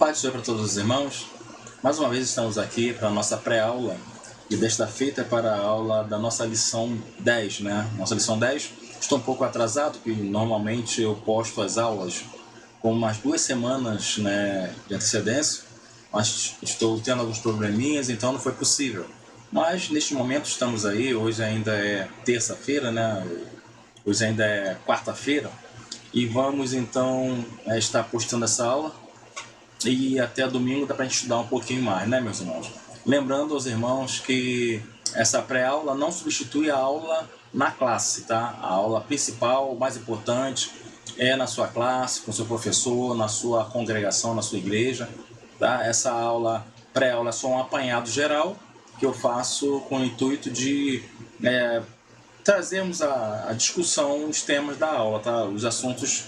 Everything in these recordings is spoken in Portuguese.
Paz do Senhor para todos os irmãos. Mais uma vez estamos aqui para a nossa pré-aula e desta feita é para a aula da nossa lição 10, né? Nossa lição 10, estou um pouco atrasado, porque normalmente eu posto as aulas com umas 2 semanas, né, de antecedência, mas estou tendo alguns probleminhas, então não foi possível. Mas neste momento estamos aí, hoje ainda é terça-feira, né? Hoje ainda é quarta-feira e vamos então estar postando essa aula. E até domingo dá para a gente estudar um pouquinho mais, né, meus irmãos? Lembrando aos irmãos que essa pré-aula não substitui a aula na classe, tá? A aula principal, mais importante, é na sua classe, com seu professor, na sua congregação, na sua igreja, tá? Essa aula, pré-aula, é só um apanhado geral que eu faço com o intuito de trazermos a discussão, os temas da aula, tá? Os assuntos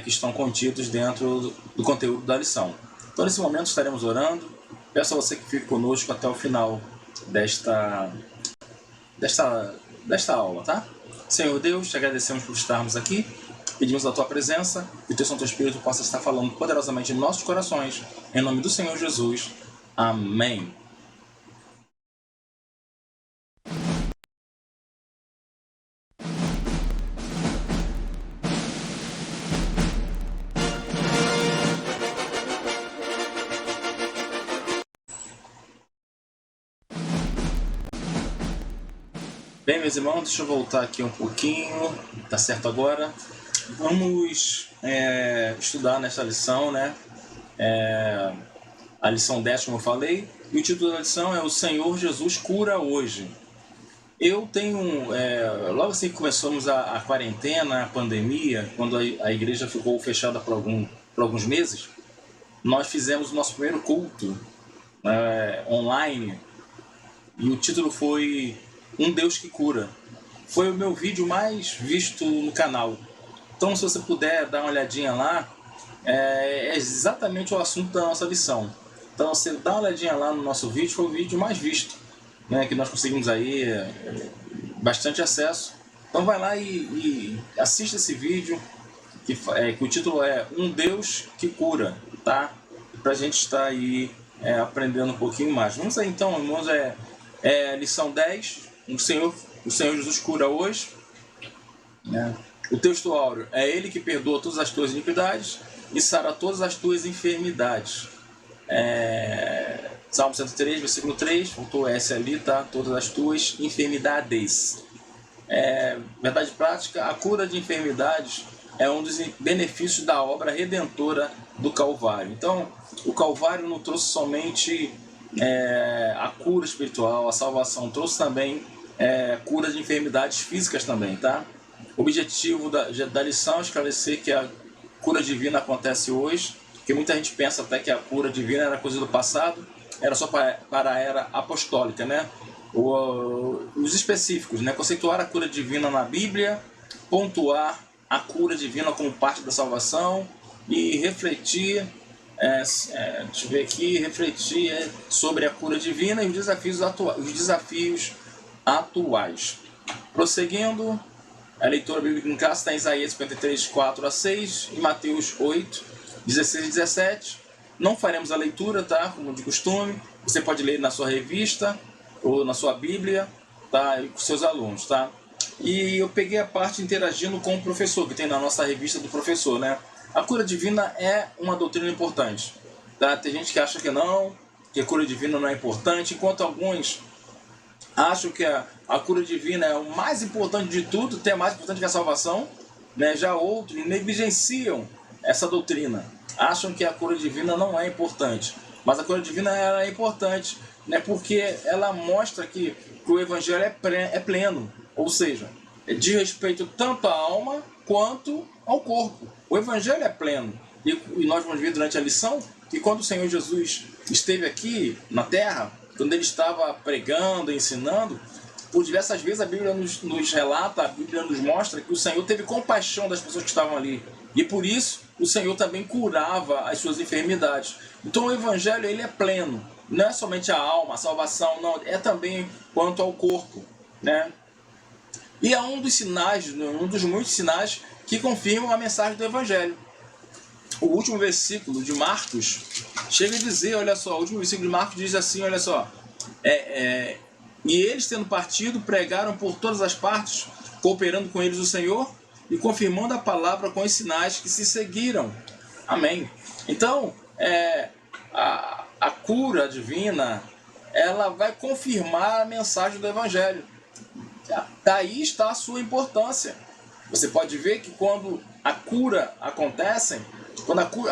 que estão contidos dentro do conteúdo da lição. Então, nesse momento, estaremos orando. Peço a você que fique conosco até o final desta aula, tá? Senhor Deus, te agradecemos por estarmos aqui. Pedimos a tua presença e o teu Santo Espírito possa estar falando poderosamente em nossos corações. Em nome do Senhor Jesus. Amém. Bem, meus irmãos, deixa eu voltar aqui um pouquinho, tá certo agora? Vamos estudar nesta lição, né? A lição 10, como eu falei, e o título da lição é O Senhor Jesus Cura Hoje. Eu tenho, logo assim que começamos a quarentena, a pandemia, quando a igreja ficou fechada por alguns meses, nós fizemos o nosso primeiro culto online, e o título foi Um Deus que Cura. Foi o meu vídeo mais visto no canal. Então, se você puder dar uma olhadinha lá, é exatamente o assunto da nossa lição. Então, você dá uma olhadinha lá no nosso vídeo, foi o vídeo mais visto, né, que nós conseguimos aí bastante acesso. Então, vai lá e assista esse vídeo, que o título é Um Deus que Cura, tá? Pra gente estar aí aprendendo um pouquinho mais. Vamos aí então, irmãos, lição 10, o Senhor Jesus cura hoje, né? O texto áureo é Ele que perdoa todas as tuas iniquidades e sara todas as tuas enfermidades. Salmo 103, versículo 3, faltou S ali, tá? Todas as tuas enfermidades. Verdade prática, a cura de enfermidades é um dos benefícios da obra redentora do Calvário. Então, o Calvário não trouxe somente a cura espiritual, a salvação, trouxe também cura de enfermidades físicas também, tá? O objetivo da lição é esclarecer que a cura divina acontece hoje, porque muita gente pensa até que a cura divina era coisa do passado, era só para a era apostólica, né? Os específicos, né? Conceituar a cura divina na Bíblia, pontuar a cura divina como parte da salvação e refletir, deixa eu ver aqui, refletir sobre a cura divina e os desafios atuais. Prosseguindo, a leitura bíblica em casa está em Isaías 53, 4 a 6 e Mateus 8, 16 e 17. Não faremos a leitura, tá? Como de costume. Você pode ler na sua revista ou na sua Bíblia, tá? E com seus alunos, tá? E eu peguei a parte interagindo com o professor, que tem na nossa revista do professor, né? A cura divina é uma doutrina importante, tá? Tem gente que acha que não, que a cura divina não é importante, enquanto alguns acham que a cura divina é o mais importante de tudo, até mais importante que a salvação, né? Já outros negligenciam essa doutrina, acham que a cura divina não é importante, mas a cura divina é importante, né? Porque ela mostra que o evangelho é pleno, ou seja, diz respeito tanto à alma quanto ao corpo. O evangelho é pleno, e nós vamos ver durante a lição que quando o Senhor Jesus esteve aqui na terra, quando ele estava pregando, ensinando, por diversas vezes a Bíblia nos relata, a Bíblia nos mostra que o Senhor teve compaixão das pessoas que estavam ali. E por isso o Senhor também curava as suas enfermidades. Então o Evangelho ele é pleno. Não é somente a alma, a salvação, não. É também quanto ao corpo, né? E é um dos sinais, um dos muitos sinais que confirmam a mensagem do Evangelho. o último versículo de Marcos chega a dizer, olha só, o último versículo de Marcos diz assim, olha só, e eles, tendo partido, pregaram por todas as partes, cooperando com eles o Senhor e confirmando a palavra com os sinais que se seguiram. Amém. Então, a cura divina, ela vai confirmar a mensagem do Evangelho. Daí está a sua importância. Você pode ver que quando a cura acontece,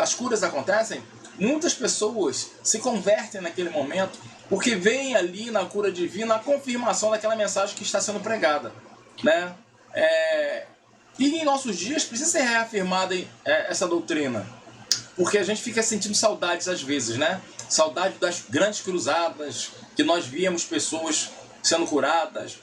as curas acontecem, muitas pessoas se convertem naquele momento, porque vem ali na cura divina a confirmação daquela mensagem que está sendo pregada, né? E em nossos dias precisa ser reafirmada essa doutrina, porque a gente fica sentindo saudades às vezes, né? Saudade das grandes cruzadas, que nós víamos pessoas sendo curadas,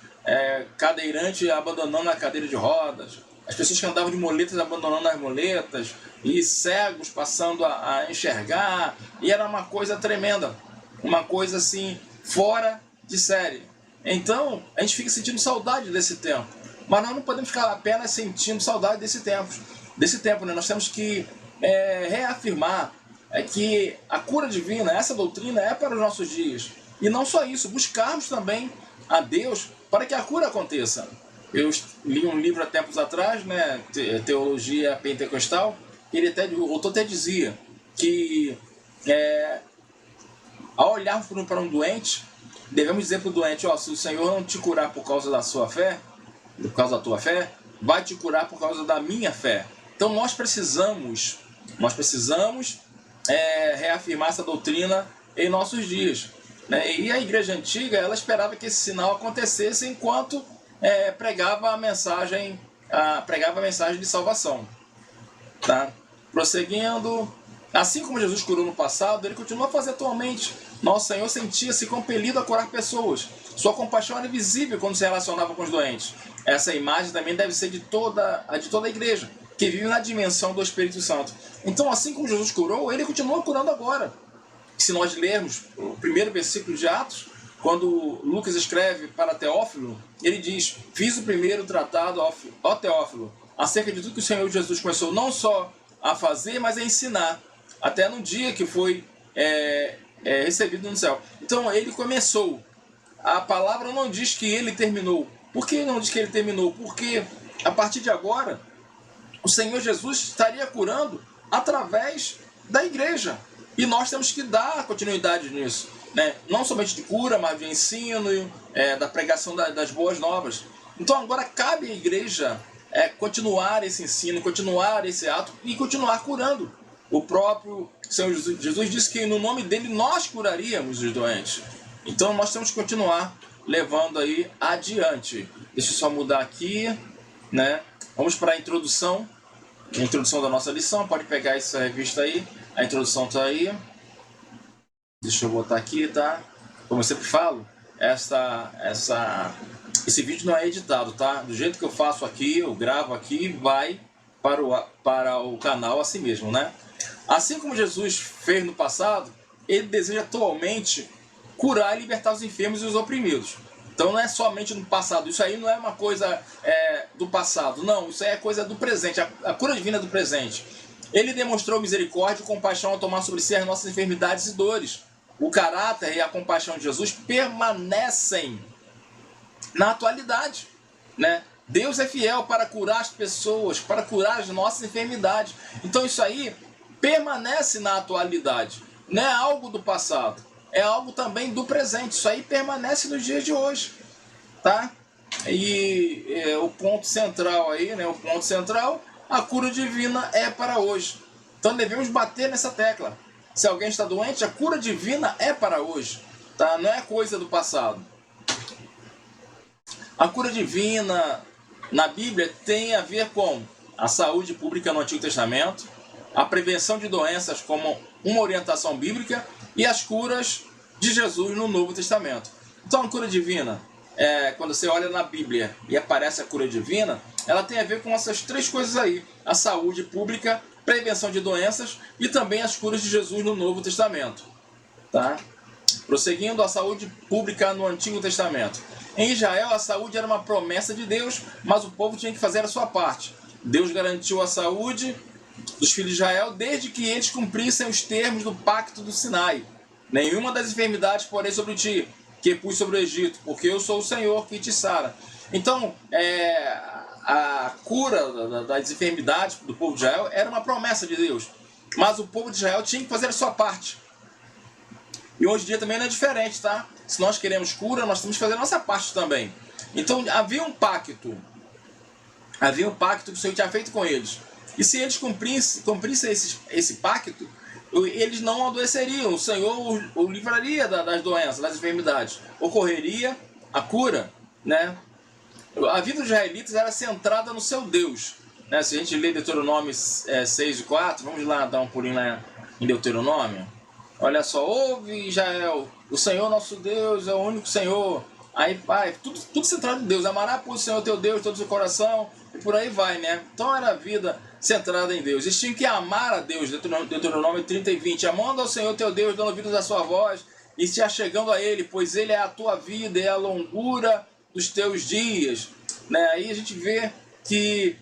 cadeirante abandonando a cadeira de rodas, as pessoas que andavam de moletas abandonando as moletas, e cegos passando a enxergar, e era uma coisa tremenda, uma coisa assim, fora de série. Então, a gente fica sentindo saudade desse tempo, mas nós não podemos ficar apenas sentindo saudade desse tempo, né? Nós temos que reafirmar que a cura divina, essa doutrina é para os nossos dias, e não só isso, buscarmos também a Deus para que a cura aconteça. Eu li um livro há tempos atrás, né, Teologia Pentecostal, o autor até dizia que ao olharmos para um doente, devemos dizer para o doente, se o Senhor não te curar por causa da sua fé, por causa da tua fé, vai te curar por causa da minha fé. Então nós precisamos reafirmar essa doutrina em nossos dias, né? E a igreja antiga, ela esperava que esse sinal acontecesse enquanto pregava a mensagem de salvação. Tá? Prosseguindo, assim como Jesus curou no passado, ele continua a fazer atualmente. Nosso Senhor sentia-se compelido a curar pessoas. Sua compaixão era visível quando se relacionava com os doentes. Essa imagem também deve ser de toda a igreja, que vive na dimensão do Espírito Santo. Então, assim como Jesus curou, ele continua curando agora. Se nós lermos o primeiro versículo de Atos, quando Lucas escreve para Teófilo, ele diz: fiz o primeiro tratado, ó Teófilo, acerca de tudo que o Senhor Jesus começou não só a fazer, mas a ensinar, até no dia que foi recebido no céu. Então ele começou. A palavra não diz que ele terminou. Por que não diz que ele terminou? Porque a partir de agora, o Senhor Jesus estaria curando através da igreja. E nós temos que dar continuidade nisso, né? Não somente de cura, mas de ensino, da pregação das boas novas. Então agora cabe à igreja continuar esse ensino, continuar esse ato e continuar curando. O próprio Senhor Jesus disse que no nome dele nós curaríamos os doentes. Então nós temos que continuar levando aí adiante. Deixa eu só mudar aqui, né? Vamos para a introdução da nossa lição. Pode pegar essa revista aí, a introdução está aí. Deixa eu botar aqui, tá? Como eu sempre falo, esse vídeo não é editado, tá? Do jeito que eu faço aqui, eu gravo aqui, vai para o canal assim mesmo, né? Assim como Jesus fez no passado, ele deseja atualmente curar e libertar os enfermos e os oprimidos. Então não é somente no passado, isso aí não é uma coisa do passado, não, isso aí é coisa do presente, a cura divina é do presente. Ele demonstrou misericórdia e compaixão ao tomar sobre si as nossas enfermidades e dores. O caráter e a compaixão de Jesus permanecem na atualidade, né? Deus é fiel para curar as pessoas, para curar as nossas enfermidades. Então isso aí permanece na atualidade, não é algo do passado, é algo também do presente. Isso aí permanece nos dias de hoje, tá? E o ponto central aí, né? O ponto central, a cura divina é para hoje. Então devemos bater nessa tecla. Se alguém está doente, a cura divina é para hoje, tá? Não é coisa do passado. A cura divina na Bíblia tem a ver com a saúde pública no Antigo Testamento, a prevenção de doenças como uma orientação bíblica e as curas de Jesus no Novo Testamento. Então a cura divina, quando você olha na Bíblia e aparece a cura divina, ela tem a ver com essas três coisas aí: a saúde pública, prevenção de doenças e também as curas de Jesus no Novo Testamento. Tá? Prosseguindo, a saúde pública no Antigo Testamento. Em Israel, a saúde era uma promessa de Deus, mas o povo tinha que fazer a sua parte. Deus garantiu a saúde dos filhos de Israel, desde que eles cumprissem os termos do pacto do Sinai. Nenhuma das enfermidades porém sobre ti, que pus sobre o Egito, porque eu sou o Senhor que te sara. Então, a cura das enfermidades do povo de Israel era uma promessa de Deus. Mas o povo de Israel tinha que fazer a sua parte. E hoje em dia também não é diferente, tá? Se nós queremos cura, nós temos que fazer a nossa parte também. Então, havia um pacto. Havia um pacto que o Senhor tinha feito com eles. E se eles cumprissem esse pacto, eles não adoeceriam. O Senhor o livraria das doenças, das enfermidades. Ocorreria a cura, né? A vida dos israelitas era centrada no seu Deus, né? Se a gente lê Deuteronômio 6 e 4, vamos lá dar um pulinho lá em Deuteronômio. Olha só, ouve Israel, o Senhor nosso Deus é o único Senhor. Aí vai, tudo centrado em Deus. Amará, pois, o Senhor teu Deus, todo o seu coração, e por aí vai, né? Então era a vida centrada em Deus. Eles tinham que amar a Deus, Deuteronômio 30 e 20. Amando ao Senhor teu Deus, dando ouvidos à sua voz, e se achegando a Ele, pois Ele é a tua vida, é a longura dos teus dias. Né? Aí a gente vê que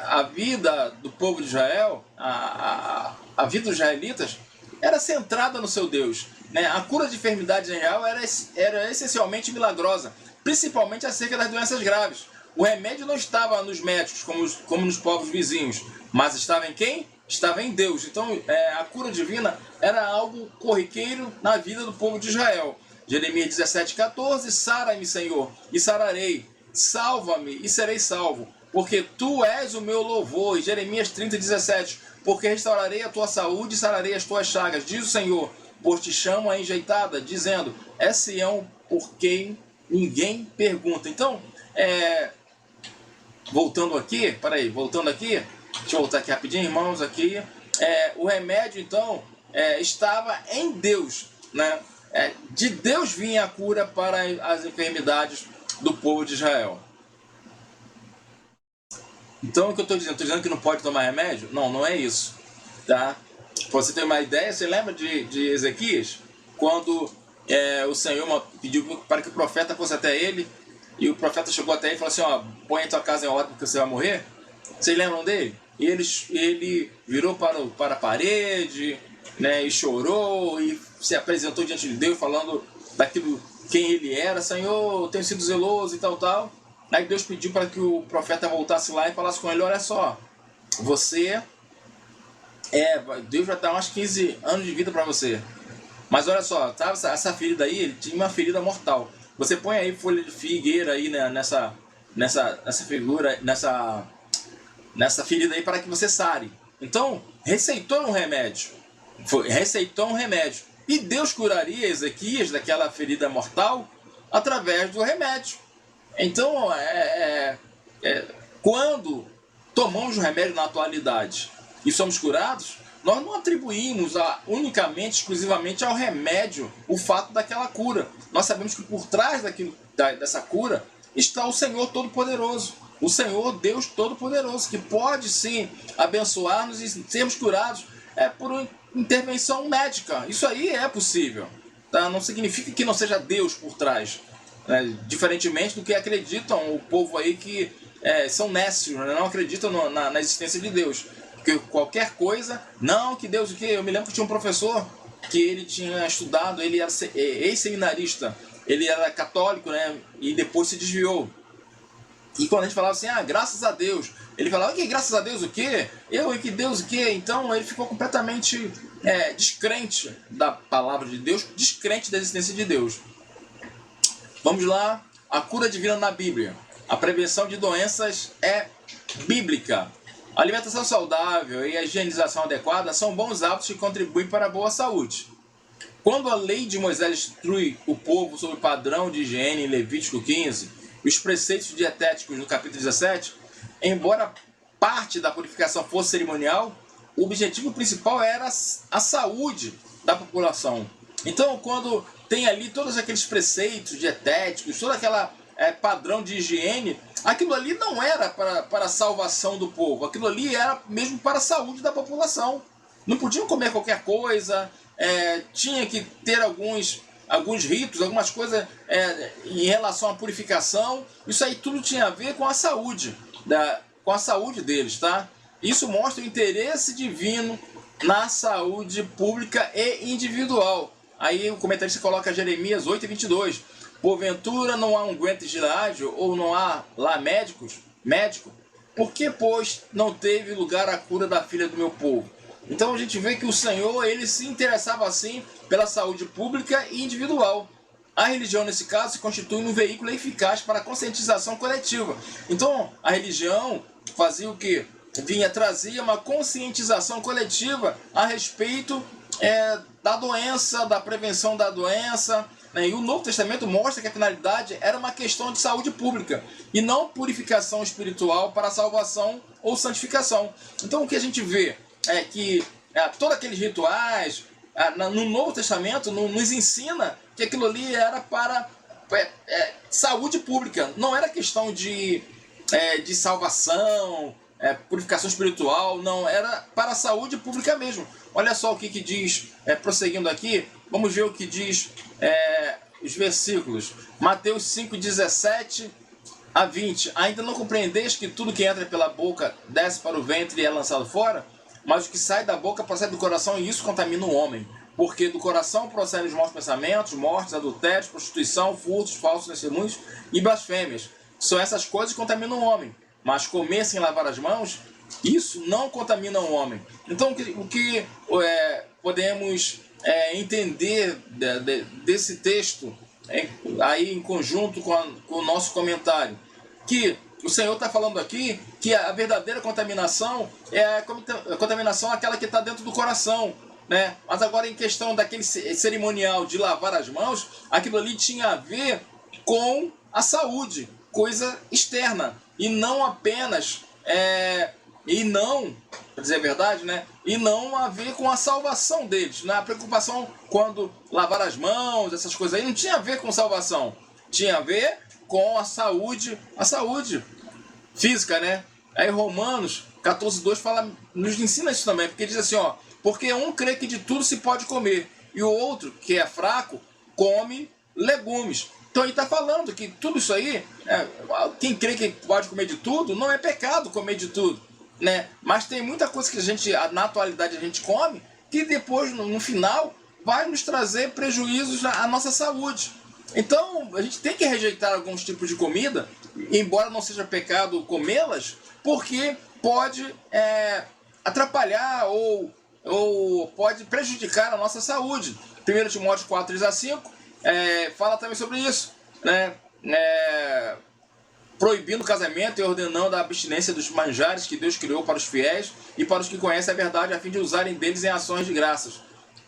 a vida do povo de Israel, a vida dos israelitas, era centrada no seu Deus. Né? A cura de enfermidades em Israel era essencialmente milagrosa, principalmente acerca das doenças graves. O remédio não estava nos médicos, como nos povos vizinhos, mas estava em quem? Estava em Deus. Então, a cura divina era algo corriqueiro na vida do povo de Israel. Jeremias 17,14, sara-me, Senhor, e sararei. Salva-me, e serei salvo, porque Tu és o meu louvor. E Jeremias 30,17, porque restaurarei a tua saúde e sararei as tuas chagas, diz o Senhor, pois te chamo a enjeitada, dizendo, é Sião por quem ninguém pergunta. Então, voltando aqui, deixa eu voltar aqui rapidinho, irmãos, aqui. O remédio, então, estava em Deus, né? De Deus vinha a cura para as enfermidades do povo de Israel. Então, o que eu estou dizendo? Estou dizendo que não pode tomar remédio? Não, não é isso. Tá? Para você ter uma ideia, você lembra de Ezequias? Quando o Senhor pediu para que o profeta fosse até ele, e o profeta chegou até ele e falou assim, ó, põe a tua casa em ordem porque você vai morrer. Vocês lembram dele? E ele virou para a parede, né, e chorou, e se apresentou diante de Deus falando daquilo, quem ele era. Senhor, eu tenho sido zeloso e tal. Aí Deus pediu para que o profeta voltasse lá e falasse com ele, olha só, Deus vai dar uns 15 anos de vida para você. Mas olha só, tá, essa ferida aí, ele tinha uma ferida mortal. Você põe aí folha de figueira aí, né, nessa ferida aí para que você sare. Então, receitou um remédio. E Deus curaria Ezequias daquela ferida mortal através do remédio. Então, quando tomamos o remédio na atualidade e somos curados, nós não atribuímos unicamente, exclusivamente ao remédio o fato daquela cura. Nós sabemos que por trás dessa cura está o Senhor Todo-Poderoso. O Senhor Deus Todo-Poderoso, que pode sim abençoar-nos e sermos curados por uma intervenção médica. Isso aí é possível. Tá? Não significa que não seja Deus por trás. Diferentemente do que acreditam o povo aí que são nécios, né? Não acreditam na existência de Deus. Porque qualquer coisa, não, que Deus o quê? Eu me lembro que tinha um professor que ele tinha estudado, ele era ex-seminarista, ele era católico, né? E depois se desviou. E quando a gente falava assim, graças a Deus, ele falava, que graças a Deus o quê? E que Deus o quê? Então ele ficou completamente descrente da palavra de Deus, descrente da existência de Deus. Vamos lá, a cura divina na Bíblia. A prevenção de doenças é bíblica. A alimentação saudável e a higienização adequada são bons hábitos que contribuem para a boa saúde. Quando a lei de Moisés instrui o povo sobre o padrão de higiene em Levítico 15 e os preceitos dietéticos no capítulo 17, embora parte da purificação fosse cerimonial, o objetivo principal era a saúde da população. Então, quando tem ali todos aqueles preceitos dietéticos, todo aquele padrão de higiene, aquilo ali não era para a salvação do povo, aquilo ali era mesmo para a saúde da população. Não podiam comer qualquer coisa, tinha que ter alguns ritos, algumas coisas em relação à purificação. Isso aí tudo tinha a ver com a saúde, com a saúde deles, tá? Isso mostra o interesse divino na saúde pública e individual. Aí o comentarista coloca Jeremias 8:22. Porventura não há unguento de ágio, ou não há lá médico? Por que, pois, não teve lugar a cura da filha do meu povo? Então a gente vê que o Senhor, ele se interessava assim pela saúde pública e individual. A religião, nesse caso, se constitui um veículo eficaz para a conscientização coletiva. Então, a religião fazia o quê? Trazia uma conscientização coletiva a respeito da doença, da prevenção da doença, né? E o Novo Testamento mostra que a finalidade era uma questão de saúde pública e não purificação espiritual para salvação ou santificação. Então, o que a gente vê é que todos aqueles rituais no Novo Testamento nos ensina que aquilo ali era para saúde pública, não era questão de salvação, purificação espiritual, não, era para a saúde pública mesmo. Olha só o que diz, prosseguindo aqui, vamos ver o que diz os versículos. Mateus 5:17 a 20. Ainda não compreendeis que tudo que entra pela boca desce para o ventre e é lançado fora? Mas o que sai da boca procede do coração, e isso contamina o homem. Porque do coração procedem os maus pensamentos, mortes, adultérios, prostituição, furtos, falsos testemunhos e blasfêmias. São essas coisas que contaminam o homem. Mas comer sem lavar as mãos, isso não contamina o homem. Então, o que podemos entender desse texto, aí em conjunto com o nosso comentário? Que o Senhor está falando aqui que a verdadeira contaminação é a contaminação aquela que está dentro do coração, né? Mas agora, em questão daquele cerimonial de lavar as mãos, aquilo ali tinha a ver com a saúde, coisa externa, e não apenas, para dizer a verdade, né? E não a ver com a salvação deles, né? A preocupação quando lavar as mãos, essas coisas aí, não tinha a ver com salvação, tinha a ver com a saúde física, né? Aí Romanos 14:2 nos ensina isso também, porque diz assim, porque um crê que de tudo se pode comer, e o outro, que é fraco, come legumes. Então ele está falando que tudo isso aí, quem crê que pode comer de tudo, não é pecado comer de tudo, né? Mas tem muita coisa que na atualidade a gente come, que depois, no final, vai nos trazer prejuízos à nossa saúde. Então, a gente tem que rejeitar alguns tipos de comida, embora não seja pecado comê-las, porque pode atrapalhar ou pode prejudicar a nossa saúde. 1 Timóteo 4:3-5 fala também sobre isso, né? Proibindo o casamento e ordenando a abstinência dos manjares que Deus criou para os fiéis e para os que conhecem a verdade, a fim de usarem deles em ações de graças.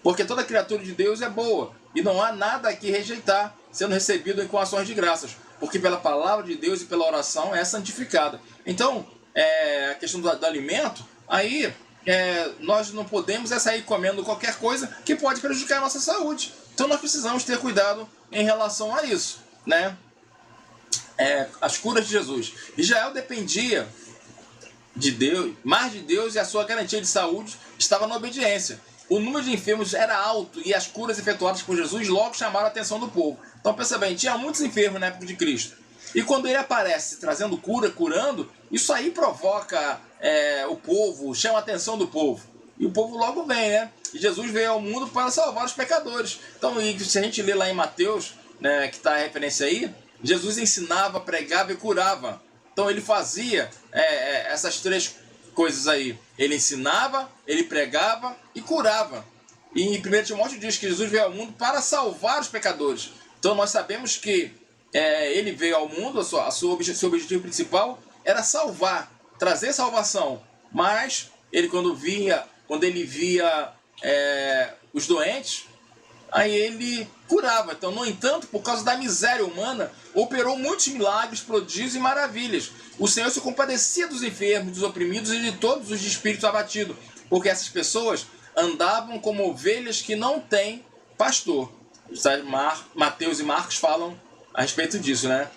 Porque toda criatura de Deus é boa, e não há nada a que rejeitar, sendo recebido com ações de graças, porque pela palavra de Deus e pela oração é santificada. Então, a questão do alimento, aí nós não podemos sair comendo qualquer coisa que pode prejudicar a nossa saúde. Então nós precisamos ter cuidado em relação a isso, né? As curas de Jesus. Israel dependia de Deus, mais de Deus, e a sua garantia de saúde estava na obediência. O número de enfermos era alto e as curas efetuadas por Jesus logo chamaram a atenção do povo. Então pensa bem, tinha muitos enfermos na época de Cristo. E quando ele aparece trazendo cura, curando, isso aí provoca o povo, chama a atenção do povo. E o povo logo vem, né? E Jesus veio ao mundo para salvar os pecadores. Então, se a gente ler lá em Mateus, né, que está a referência aí, Jesus ensinava, pregava e curava. Então ele fazia essas três coisas aí. Ele ensinava, ele pregava e curava. E em 1 Timóteo diz que Jesus veio ao mundo para salvar os pecadores. Então nós sabemos que ele veio ao mundo, seu objetivo principal era salvar, trazer salvação. Mas ele quando ele via os doentes, aí ele curava. Então, no entanto, por causa da miséria humana, operou muitos milagres, prodígios e maravilhas. O Senhor se compadecia dos enfermos, dos oprimidos e de todos os de espírito abatido, porque essas pessoas andavam como ovelhas que não têm pastor. Mateus e Marcos falam a respeito disso, né?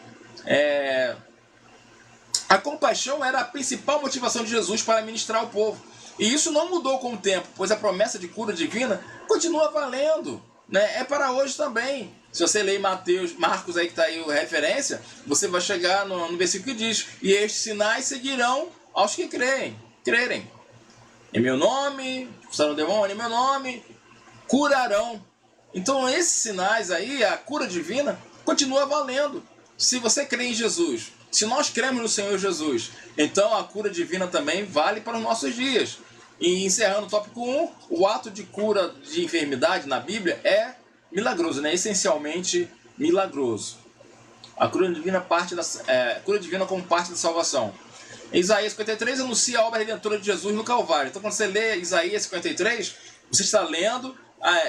A compaixão era a principal motivação de Jesus para ministrar ao povo. E isso não mudou com o tempo, pois a promessa de cura divina continua valendo, né? É para hoje também. Se você ler Marcos aí que está aí a referência, você vai chegar no versículo que diz: e estes sinais seguirão aos que creem. crerem. Em meu nome, expulsarão o demônio, em meu nome, curarão. Então esses sinais aí, a cura divina, continua valendo. Se você crê em Jesus, se nós cremos no Senhor Jesus, então a cura divina também vale para os nossos dias. E encerrando o tópico 1, o ato de cura de enfermidade na Bíblia é milagroso, né? Essencialmente milagroso. A cura divina, cura divina como parte da salvação. Isaías 53 anuncia a obra redentora de Jesus no Calvário. Então, quando você lê Isaías 53, você está lendo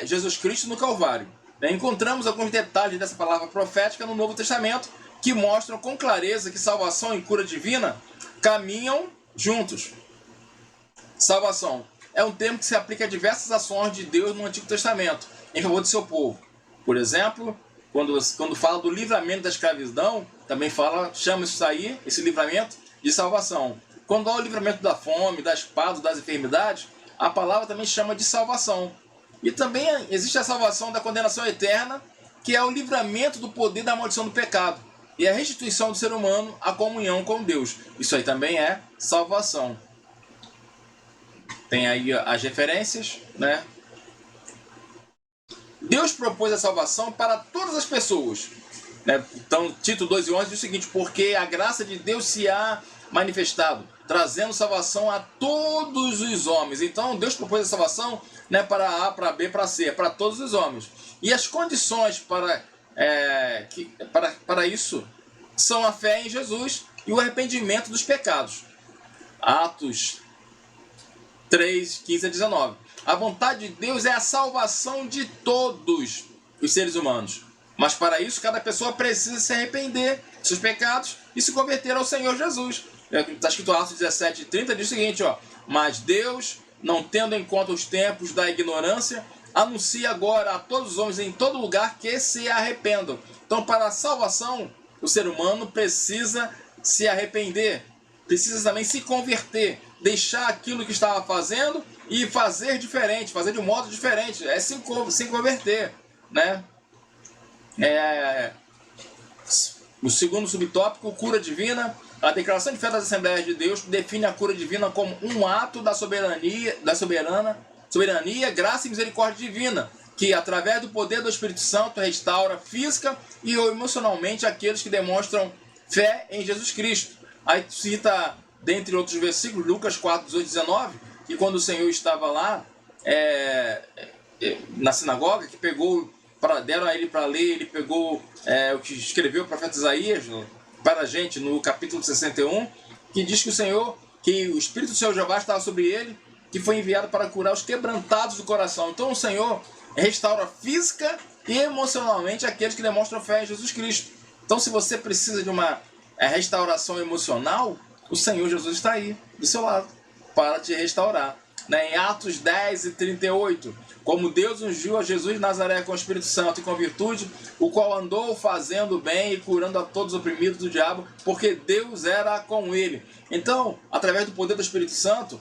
Jesus Cristo no Calvário. Encontramos alguns detalhes dessa palavra profética no Novo Testamento que mostram com clareza que salvação e cura divina caminham juntos. Salvação é um termo que se aplica a diversas ações de Deus no Antigo Testamento em favor do seu povo. Por exemplo, quando fala do livramento da escravidão, também chama isso aí, esse livramento, de salvação. Quando há o livramento da fome, da espada, das enfermidades, a palavra também chama de salvação. E também existe a salvação da condenação eterna, que é o livramento do poder da maldição do pecado e a restituição do ser humano à comunhão com Deus. Isso aí também é salvação. Tem aí as referências, né? Deus propôs a salvação para todas as pessoas. Então, Tito 2:11 diz o seguinte: porque a graça de Deus se há manifestado, trazendo salvação a todos os homens. Então, Deus propôs a salvação, né, para A, para B, para C, para todos os homens. E as condições para isso são a fé em Jesus e o arrependimento dos pecados. Atos 3:15-19. A vontade de Deus é a salvação de todos os seres humanos. Mas para isso, cada pessoa precisa se arrepender de seus pecados e se converter ao Senhor Jesus. Está escrito Atos 17:30, diz o seguinte, ó: mas Deus, não tendo em conta os tempos da ignorância, anuncia agora a todos os homens em todo lugar que se arrependam. Então, para a salvação, o ser humano precisa se arrepender, precisa também se converter, deixar aquilo que estava fazendo e fazer diferente, fazer de um modo diferente, é se converter, né? O segundo subtópico, cura divina. A declaração de fé das Assembleias de Deus define a cura divina como um ato da soberania, graça e misericórdia divina, que através do poder do Espírito Santo restaura física e emocionalmente aqueles que demonstram fé em Jesus Cristo. Aí cita, dentre outros versículos, Lucas 4:18-19, que quando o Senhor estava lá na sinagoga, que deram a ele para ler, ele pegou o que escreveu o profeta Isaías para a gente no capítulo 61, que diz que o Espírito do Senhor Jeová estava sobre ele, que foi enviado para curar os quebrantados do coração. Então o Senhor restaura física e emocionalmente aqueles que demonstram fé em Jesus Cristo. Então, se você precisa de uma restauração emocional, o Senhor Jesus está aí, do seu lado, para te restaurar. Em Atos 10:38, como Deus ungiu a Jesus de Nazaré com o Espírito Santo e com virtude, o qual andou fazendo bem e curando a todos os oprimidos do diabo, porque Deus era com ele. Então, através do poder do Espírito Santo,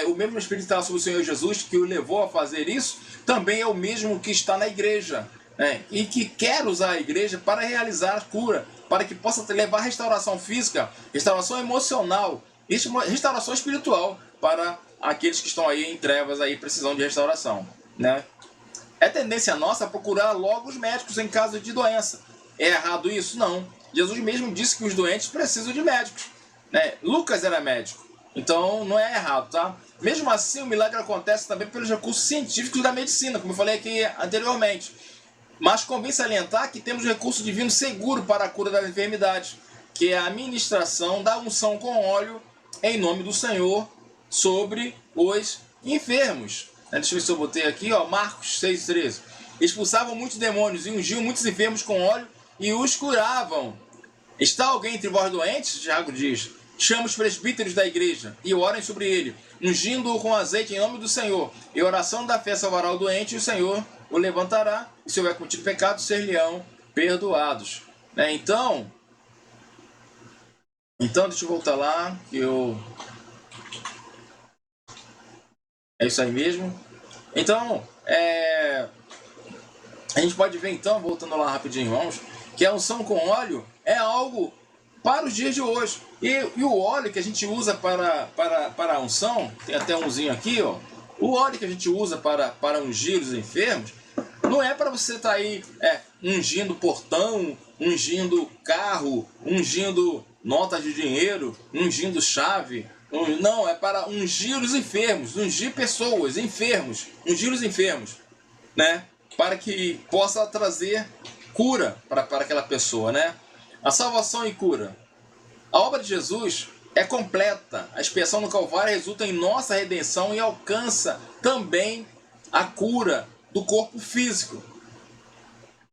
o mesmo Espírito que estava sobre o Senhor Jesus, que o levou a fazer isso, também é o mesmo que está na igreja, e que quer usar a igreja para realizar a cura, para que possa levar restauração física, restauração emocional, restauração espiritual para aqueles que estão aí em trevas, aí precisando de restauração, né? É tendência nossa procurar logo os médicos em caso de doença. É errado isso? Não. Jesus mesmo disse que os doentes precisam de médicos, né? Lucas era médico, então não é errado, tá? Mesmo assim, o milagre acontece também pelos recursos científicos da medicina, como eu falei aqui anteriormente. Mas convém salientar que temos recurso divino seguro para a cura das enfermidades, que é a administração da unção com óleo em nome do Senhor sobre os enfermos. Deixa eu ver se eu botei aqui, ó, Marcos 6:13. Expulsavam muitos demônios e ungiam muitos enfermos com óleo e os curavam. Está alguém entre vós doentes? Tiago diz. Chama os presbíteros da igreja e orem sobre ele, ungindo-o com azeite em nome do Senhor. E a oração da fé salvará o doente e o Senhor o levantará. E se houver cometido pecado, ser-lhe-ão perdoados. Então, deixa eu voltar lá, que é isso aí mesmo. Então, a gente pode ver, então, voltando lá rapidinho, vamos, que a unção com óleo é algo para os dias de hoje. E o óleo que a gente usa para a unção, tem até umzinho aqui, ó. O óleo que a gente usa para ungir os enfermos, não é para você estar aí ungindo portão, ungindo carro, ungindo notas de dinheiro, ungindo chave. Não, é para ungir os enfermos, ungir pessoas, enfermos, ungir os enfermos, né? Para que possa trazer cura para aquela pessoa, né? A salvação e cura. A obra de Jesus é completa. A expiação no Calvário resulta em nossa redenção e alcança também a cura do corpo físico.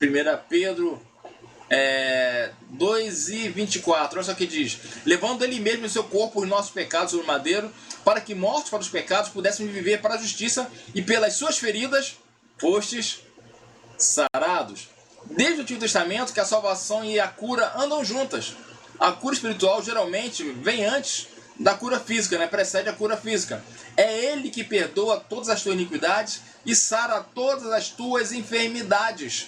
1 Pedro 2:24, olha só o que diz: levando ele mesmo em seu corpo os nossos pecados sobre o madeiro, para que mortos para os pecados pudéssemos viver para a justiça, e pelas suas feridas fostes sarados. Desde o Antigo Testamento que a salvação e a cura andam juntas. A cura espiritual geralmente vem antes da cura física, né? Precede a cura física. É Ele que perdoa todas as tuas iniquidades e sara todas as tuas enfermidades.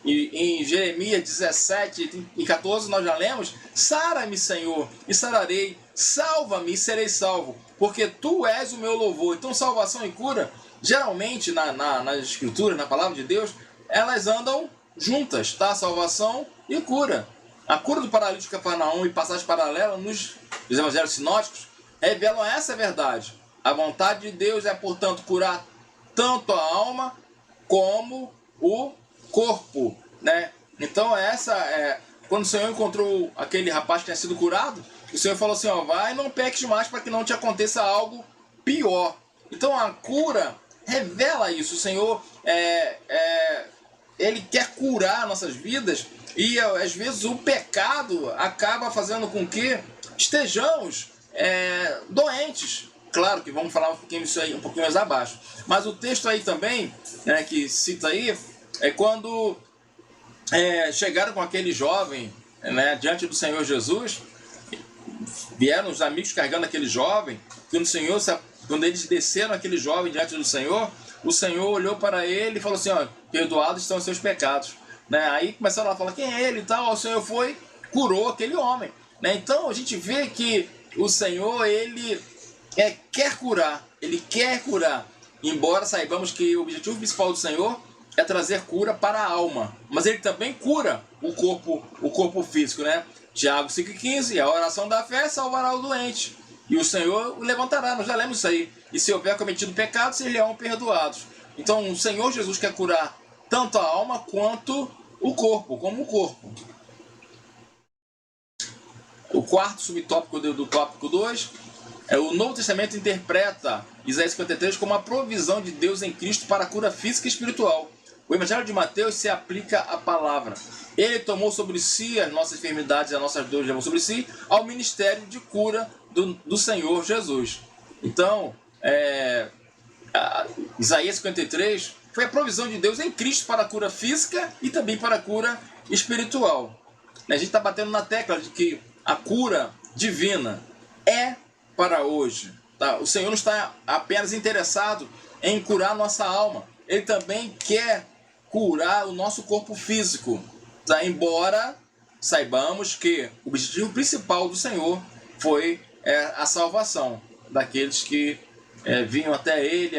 E em Jeremias 17:14 nós já lemos: sara-me, Senhor, e sararei, salva-me e serei salvo, porque tu és o meu louvor. Então salvação e cura, geralmente nas escrituras, na palavra de Deus, elas andam juntas, tá? Salvação e cura. A cura do paralítico de Cafarnaum e passagem paralela nos evangelhos sinóticos revelam essa verdade. A vontade de Deus é, portanto, curar tanto a alma como o corpo, né? Então quando o Senhor encontrou aquele rapaz que tinha sido curado, o Senhor falou assim: ó, vai, não peques mais para que não te aconteça algo pior. Então a cura revela isso. O Senhor Ele quer curar nossas vidas, e às vezes o pecado acaba fazendo com que estejamos doentes. Claro que vamos falar um pouquinho disso aí, um pouquinho mais abaixo. Mas o texto aí também, né, que cita aí, é quando chegaram com aquele jovem, né, diante do Senhor Jesus, vieram os amigos carregando aquele jovem, quando eles desceram aquele jovem diante do Senhor, o Senhor olhou para ele e falou assim: ó, perdoados estão os seus pecados. Né? Aí começaram a falar quem é ele e tal. O Senhor foi, curou aquele homem. Né? Então a gente vê que o Senhor, ele quer curar, ele quer curar. Embora saibamos que o objetivo principal do Senhor é trazer cura para a alma, mas ele também cura o corpo físico, né? Tiago 5,15, a oração da fé salvará o doente, e o Senhor o levantará. Nós já lemos isso aí. E se houver cometido pecado, serão perdoados. Então o Senhor Jesus quer curar tanto a alma quanto o corpo, como o corpo. O quarto subtópico do tópico 2 o Novo Testamento interpreta Isaías 53 como a provisão de Deus em Cristo para a cura física e espiritual. O Evangelho de Mateus se aplica à palavra. Ele tomou sobre si as nossas enfermidades e as nossas dores, levou sobre si ao ministério de cura do Senhor Jesus. Então, Isaías 53 foi a provisão de Deus em Cristo para a cura física e também para a cura espiritual. A gente está batendo na tecla de que a cura divina é para hoje. Tá? O Senhor não está apenas interessado em curar nossa alma. Ele também quer curar o nosso corpo físico. Tá? Embora saibamos que o objetivo principal do Senhor foi a salvação daqueles que vinham até Ele,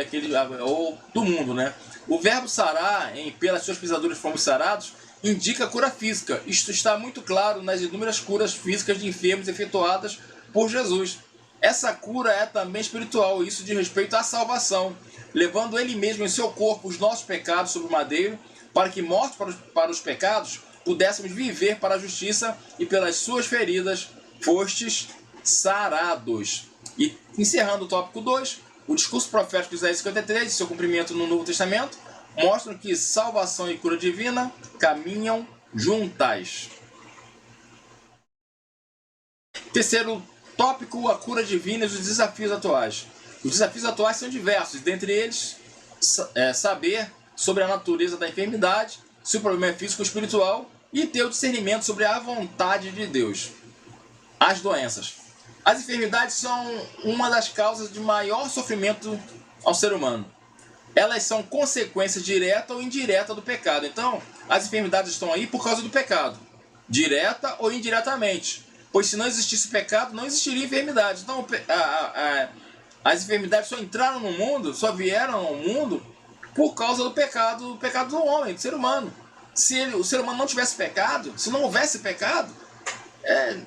ou do mundo, né? O verbo sarar, pelas suas pisaduras fomos sarados, indica cura física. Isto está muito claro nas inúmeras curas físicas de enfermos efetuadas por Jesus. Essa cura é também espiritual, isso diz respeito à salvação, levando Ele mesmo em seu corpo os nossos pecados sobre o madeiro, para que, mortos para os pecados, pudéssemos viver para a justiça, e pelas suas feridas fostes sarados. E encerrando o tópico 2, o discurso profético de Isaías 53 e seu cumprimento no Novo Testamento mostram que salvação e cura divina caminham juntas. Terceiro tópico, a cura divina e os desafios atuais. Os desafios atuais são diversos, dentre eles saber sobre a natureza da enfermidade, se o problema é físico ou espiritual, e ter o discernimento sobre a vontade de Deus. As doenças. As enfermidades são uma das causas de maior sofrimento ao ser humano. Elas são consequência direta ou indireta do pecado. Então, as enfermidades estão aí por causa do pecado, direta ou indiretamente. Pois se não existisse pecado, não existiria enfermidade. Então, as enfermidades só entraram no mundo, só vieram ao mundo por causa do pecado do homem, do ser humano. Se o ser humano não tivesse pecado, se não houvesse pecado,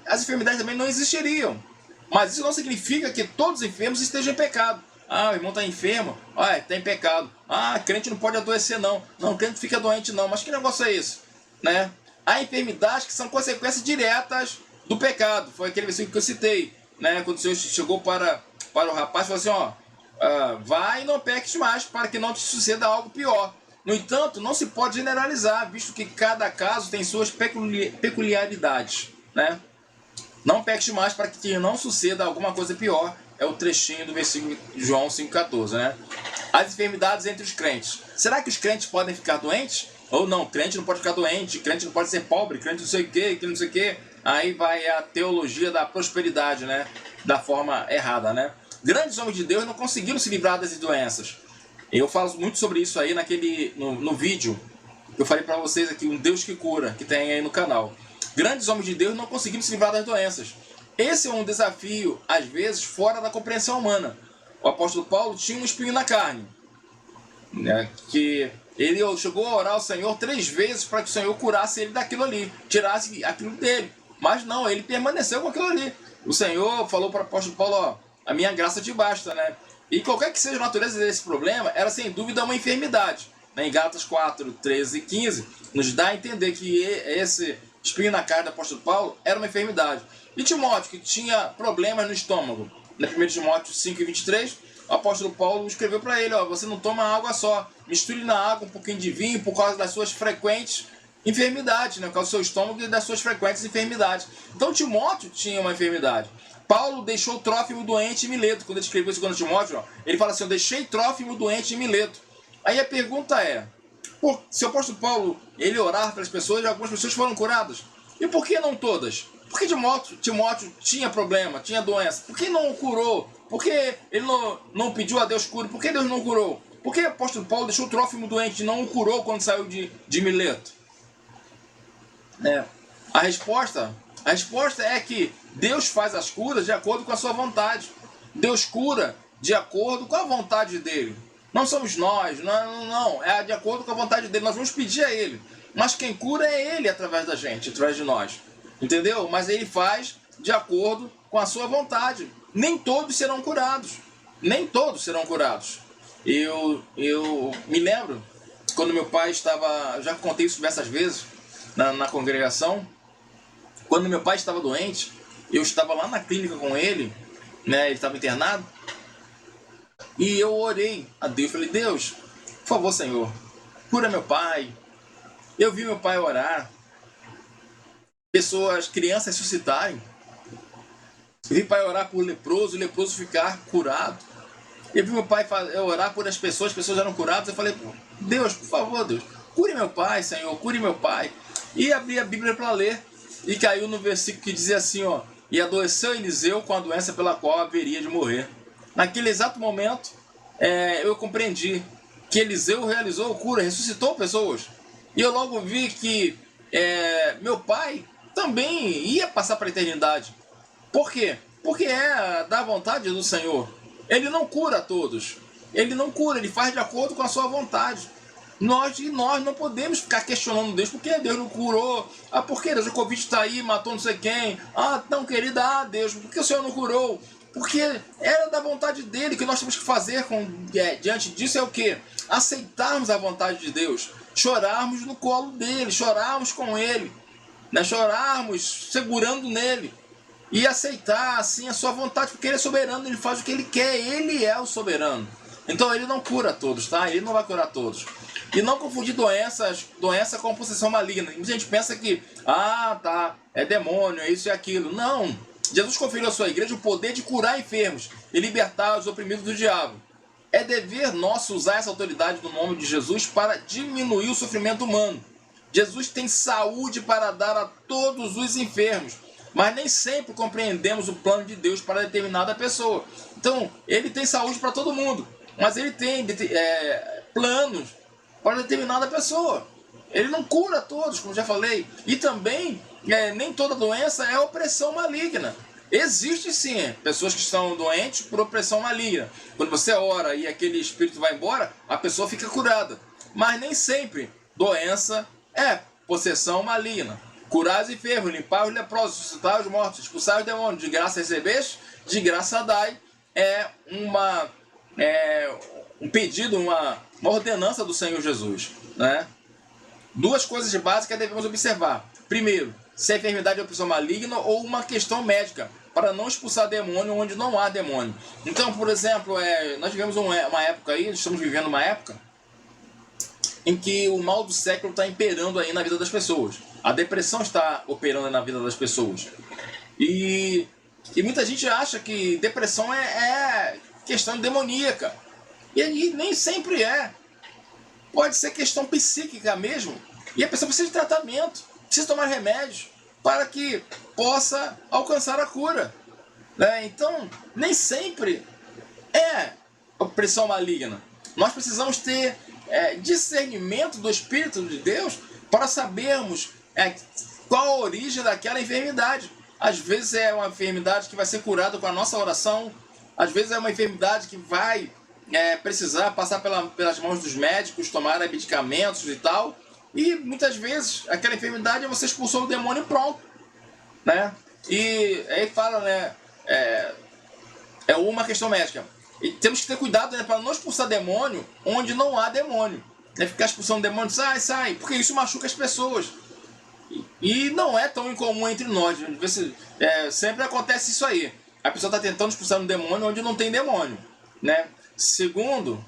as enfermidades também não existiriam. Mas isso não significa que todos os enfermos estejam em pecado. Ah, o irmão está enfermo, está em pecado. Ah, crente não pode adoecer não. Não, crente fica doente não. Mas que negócio é isso? Né? Há enfermidades que são consequências diretas do pecado. Foi aquele versículo que eu citei. Né? Quando o Senhor chegou para o rapaz e falou assim, vai e não peques mais para que não te suceda algo pior. No entanto, não se pode generalizar, visto que cada caso tem suas peculiaridades. Né? Não peques mais para que não suceda alguma coisa pior. É o trechinho do versículo de João 5,14. Né? As enfermidades entre os crentes. Será que os crentes podem ficar doentes? Ou não, crente não pode ficar doente, crente não pode ser pobre, crente não sei o que, não sei o que. Aí vai a teologia da prosperidade, né? Da forma errada, né? Grandes homens de Deus não conseguiram se livrar das doenças. Eu falo muito sobre isso aí no vídeo que eu falei para vocês aqui, um Deus que cura, que tem aí no canal. Grandes homens de Deus não conseguiram se livrar das doenças. Esse é um desafio, às vezes, fora da compreensão humana. O apóstolo Paulo tinha um espinho na carne, né? Que ele chegou a orar ao Senhor 3 vezes para que o Senhor curasse ele daquilo ali, tirasse aquilo dele. Mas não, ele permaneceu com aquilo ali. O Senhor falou para o apóstolo Paulo, a minha graça te basta, né? E qualquer que seja a natureza desse problema, era sem dúvida uma enfermidade. Em Gálatas 4, 13 e 15, nos dá a entender que esse espinho na carne do apóstolo Paulo era uma enfermidade. E Timóteo, que tinha problemas no estômago, na 1 Timóteo 5 e 23, o apóstolo Paulo escreveu para ele, você não toma água só, misture na água um pouquinho de vinho por causa das suas frequentes enfermidades, né? Por causa do seu estômago e das suas frequentes enfermidades. Então Timóteo tinha uma enfermidade. Paulo deixou Trófimo doente em Mileto. Quando ele escreveu 2 Timóteo, ele fala assim, eu deixei Trófimo doente em Mileto. Aí a pergunta é, se o apóstolo Paulo ele orar para as pessoas, algumas pessoas foram curadas. E por que não todas? Por que Timóteo tinha problema, tinha doença? Por que não o curou? Por que ele não pediu a Deus cura? Por que Deus não curou? Por que o apóstolo Paulo deixou Trófimo doente e não o curou quando saiu de Mileto? A resposta é que Deus faz as curas de acordo com a sua vontade. Deus cura de acordo com a vontade dele. Não somos nós, não. É de acordo com a vontade dele. Nós vamos pedir a ele. Mas quem cura é ele através da gente, através de nós. Entendeu? Mas ele faz de acordo com a sua vontade. Nem todos serão curados. Nem todos serão curados. Eu me lembro, quando meu pai estava... Já contei isso diversas vezes na congregação. Quando meu pai estava doente, eu estava lá na clínica com ele, né? Ele estava internado. E eu orei a Deus, falei, Deus, por favor, Senhor, cura meu pai. Eu vi meu pai orar, crianças ressuscitarem. Eu vi meu pai orar por leproso, o leproso ficar curado. Eu vi meu pai orar por as pessoas eram curadas. Eu falei, Deus, por favor, Deus, cure meu pai, Senhor, cure meu pai. E abri a Bíblia para ler. E caiu no versículo que dizia assim, e adoeceu Eliseu com a doença pela qual haveria de morrer. Naquele exato momento, eu compreendi que Eliseu realizou a cura, ressuscitou pessoas. E eu logo vi que meu pai também ia passar para a eternidade. Por quê? Porque é da vontade do Senhor. Ele não cura a todos. Ele não cura, ele faz de acordo com a sua vontade. Nós não podemos ficar questionando Deus, por que Deus não curou? Por que Deus, o Covid está aí, matou não sei quem? Não, querida, Deus, por que o Senhor não curou? Porque era da vontade dele. O que nós temos que fazer diante disso é o quê? Aceitarmos a vontade de Deus, chorarmos no colo dele, chorarmos com ele, né? Chorarmos segurando nele e aceitar assim a sua vontade, porque ele é soberano, ele faz o que ele quer, ele é o soberano. Então ele não cura todos, tá? Ele não vai curar todos. E não confundir doença com possessão maligna. Muita gente pensa que, é demônio, é isso e aquilo. Não. Jesus conferiu à sua igreja o poder de curar enfermos e libertar os oprimidos do diabo. É dever nosso usar essa autoridade no nome de Jesus para diminuir o sofrimento humano. Jesus tem saúde para dar a todos os enfermos, mas nem sempre compreendemos o plano de Deus para determinada pessoa. Então, ele tem saúde para todo mundo, mas ele tem planos para determinada pessoa. Ele não cura todos, como já falei. E também nem toda doença é opressão maligna. Existe sim pessoas que estão doentes por opressão maligna. Quando você ora e aquele espírito vai embora, a pessoa fica curada. Mas nem sempre doença é possessão maligna. Curar os enfermos, limpar os leprosos, ressuscitar os mortos, expulsar os demônios, de graça recebeste, de graça dai, é um pedido, uma ordenança do Senhor Jesus, né? Duas coisas básicas devemos observar. Primeiro, se a enfermidade é uma opção maligna ou uma questão médica, para não expulsar demônio onde não há demônio. Então, por exemplo, nós vivemos uma época aí, estamos vivendo uma época em que o mal do século está imperando aí na vida das pessoas. A depressão está operando na vida das pessoas. E muita gente acha que depressão é questão demoníaca. E aí nem sempre é. Pode ser questão psíquica mesmo. E a pessoa precisa de tratamento, precisa tomar remédios para que possa alcançar a cura. Então, nem sempre é opressão maligna. Nós precisamos ter discernimento do Espírito de Deus para sabermos qual a origem daquela enfermidade. Às vezes é uma enfermidade que vai ser curada com a nossa oração. Às vezes é uma enfermidade que vai precisar passar pelas mãos dos médicos, tomar medicamentos e tal. E muitas vezes aquela enfermidade você expulsou o demônio e pronto, né? E aí fala, né? É uma questão médica. E temos que ter cuidado, né, para não expulsar demônio onde não há demônio. Ficar expulsando demônio, sai, porque isso machuca as pessoas. E não é tão incomum entre nós. Sempre acontece isso aí. A pessoa está tentando expulsar um demônio onde não tem demônio, né? Segundo,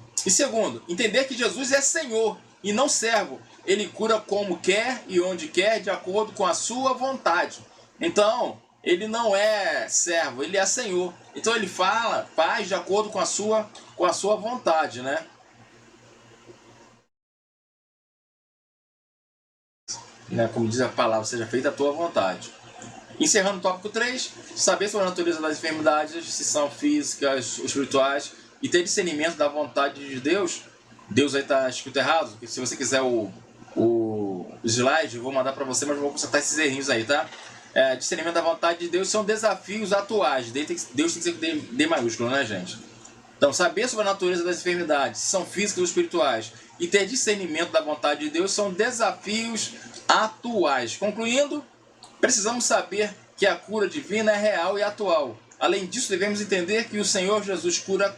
entender que Jesus é Senhor e não servo. Ele cura como quer e onde quer, de acordo com a sua vontade. Então, ele não é servo, ele é Senhor. Então ele faz de acordo com a sua vontade, né? Como diz a palavra, seja feita a tua vontade. Encerrando o tópico 3, saber sobre a natureza das enfermidades, se são físicas ou espirituais, e ter discernimento da vontade de Deus. Deus aí está escrito errado, se você quiser o slide, eu vou mandar para você, mas eu vou consertar esses errinhos aí, tá? Discernimento da vontade de Deus são desafios atuais. Deus tem que ser com D maiúsculo, né, gente? Então, saber sobre a natureza das enfermidades, se são físicas ou espirituais, e ter discernimento da vontade de Deus são desafios atuais. Concluindo, precisamos saber que a cura divina é real e atual. Além disso, devemos entender que o Senhor Jesus cura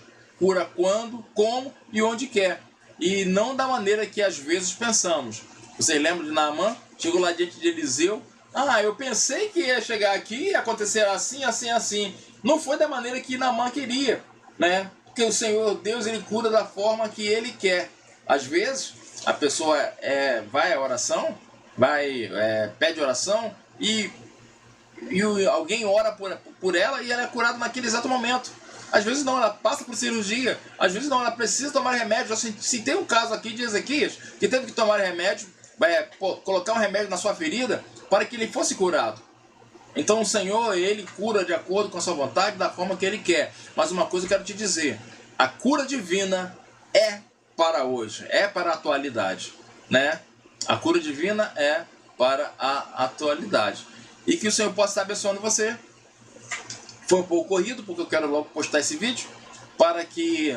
quando, como e onde quer, e não da maneira que às vezes pensamos. Vocês lembram de Naamã? Chegou lá diante de Eliseu. Eu pensei que ia chegar aqui e acontecer assim, assim, assim. Não foi da maneira que Naamã queria, né? Porque o Senhor Deus, ele cura da forma que ele quer. Às vezes, a pessoa vai à oração, pede oração e alguém ora por ela e ela é curada naquele exato momento. Às vezes não, ela passa por cirurgia. Às vezes não, ela precisa tomar remédio. Eu citei um caso aqui de Ezequias, que teve que tomar remédio, colocar um remédio na sua ferida, para que ele fosse curado. Então o Senhor, ele cura de acordo com a sua vontade, da forma que ele quer. Mas uma coisa eu quero te dizer, a cura divina é para hoje, é para a atualidade, né? A cura divina é para a atualidade. E que o Senhor possa estar abençoando você. Foi um pouco corrido, porque eu quero logo postar esse vídeo, para que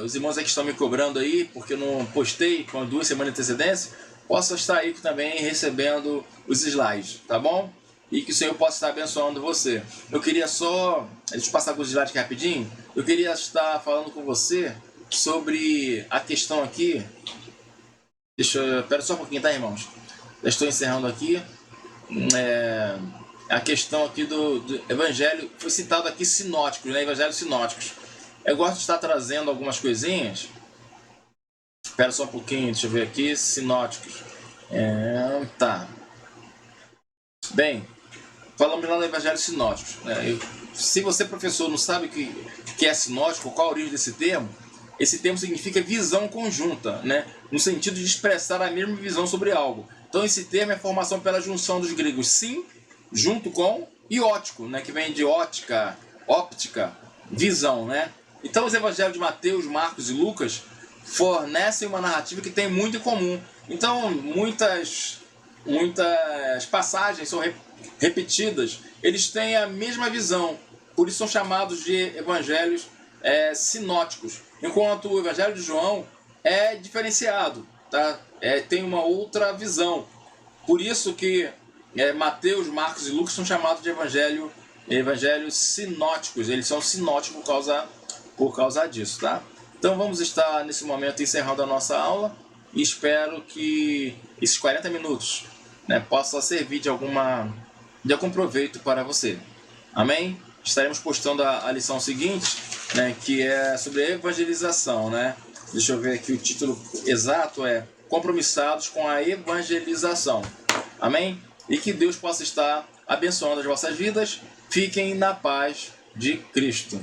os irmãos aí que estão me cobrando aí, porque eu não postei com 2 semanas de antecedência, possa estar aí também recebendo os slides, tá bom? E que o Senhor possa estar abençoando você. Eu queria só, deixa eu passar com os slides aqui rapidinho, eu queria estar falando com você sobre a questão aqui, espera só um pouquinho, tá, irmãos? Já estou encerrando aqui. A questão aqui do evangelho, foi citado aqui sinóticos, né? Evangelhos sinóticos. Eu gosto de estar trazendo algumas coisinhas. Espera só um pouquinho, deixa eu ver aqui. Sinóticos. Tá. Bem, falamos lá do evangelho sinóticos, né? Se você, professor, não sabe o que é sinótico, qual a origem desse termo, esse termo significa visão conjunta, né? No sentido de expressar a mesma visão sobre algo. Então esse termo é formação pela junção dos gregos sim, junto com, e ótico, né? Que vem de ótica, óptica, visão, né? Então os evangelhos de Mateus, Marcos e Lucas fornecem uma narrativa que tem muito em comum. Então muitas muitas passagens são repetidas, eles têm a mesma visão, por isso são chamados de evangelhos sinóticos, enquanto o evangelho de João é diferenciado, tá? Tem uma outra visão, por isso que Mateus, Marcos e Lucas são chamados de evangelhos sinóticos, eles são sinóticos por causa disso, tá? Então vamos estar nesse momento encerrando a nossa aula e espero que esses 40 minutos possa servir de algum proveito para você. Amém? Estaremos postando a lição seguinte, que é sobre evangelização, Deixa eu ver aqui, o título exato é Compromissados com a Evangelização. Amém? E que Deus possa estar abençoando as vossas vidas. Fiquem na paz de Cristo.